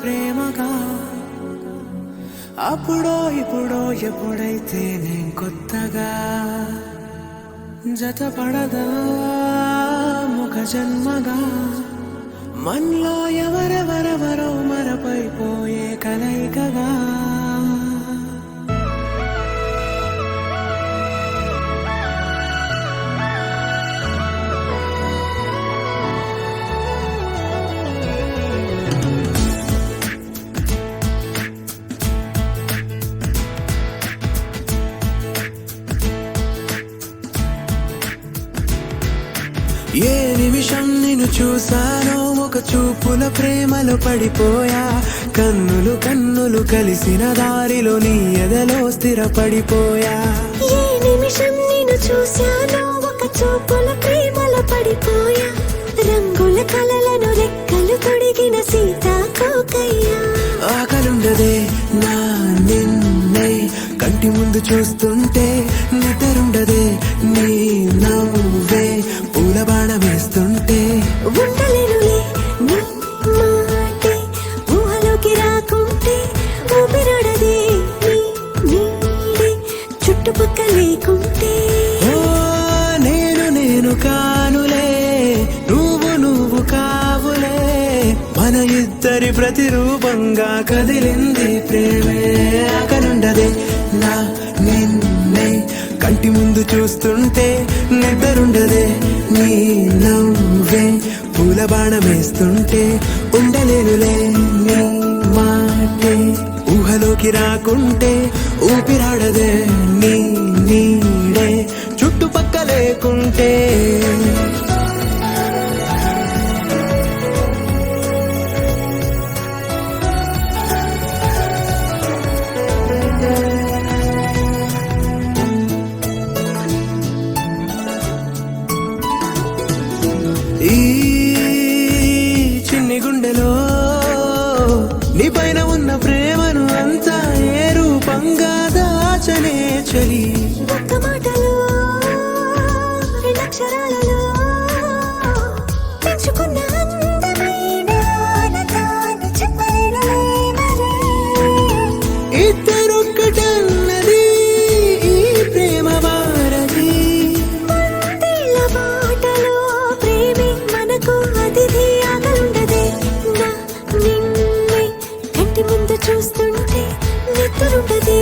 ప్రేమగా అప్పుడో ఇప్పుడో ఎప్పుడైతే నేను కొత్తగా జతపడదా ముఖ జన్మగా మనలో ఎవరెవరెవరో మరపైపోయే కలయికగా ఏ నిమిషం నిన్ను చూసానో ఒక చూపుల ప్రేమలో పడిపోయా కన్నులు కన్నులు కలిసిన దారిలో నీ ఎదలో స్థిరపడిపోయా ఏ నిమిషం నిన్ను చూసానో ఒక చూపుల ప్రేమలో పడిపోయా రంగుల కలలను రెక్కలు తొడిగిన సీతాకోకయ్యా ఆకలుండదే నా నిన్నే కంటి ముందు చూస్తుంటే నిద్రుండదే నీ నవ్వే పూల బాణం వేస్తుంటే ఉండలేనులే నీ మాటే ఊహలోకి రాకుంటే ఊపిరాడదే నీ నీడే చుట్టుపక్కల లేకుంటే ఓ నేను కానులే నువ్వు కావులే మన ఇద్దరి ప్రతిరూపంగా కదిలింది ప్రేమే ఆకలుండదే నా నిన్నే కంటి ముందు చూస్తుంటే నిద్రుండదే నీ నవ్వే పూల బాణం వేస్తుంటే ఉండలేనులే నీ మాటే ఊహలోకి రాకుంటే ఊపిరాడదే నీ నీడే చుట్టుపక్క లేకుంటే ఈ చిన్ని గుండెలో నీ పైన ఉన్న ప్రేమను అంతా ఏ రూపంగా దాచనే చలి ఒక్క మాటలో రెండక్షరాలలో పెంచుకున్న అందమైన ఆనందాన్ని చెప్పలేనులే మరి. ఇద్దరొక్కటన్నది ఈ ప్రేమ వారది మందిళ్ళ బాటలో ప్రేమే మనకు అతిథి ఆగలుండదే నా నిన్నే కంటి ముందు చూస్తుంటే నిద్రుండదే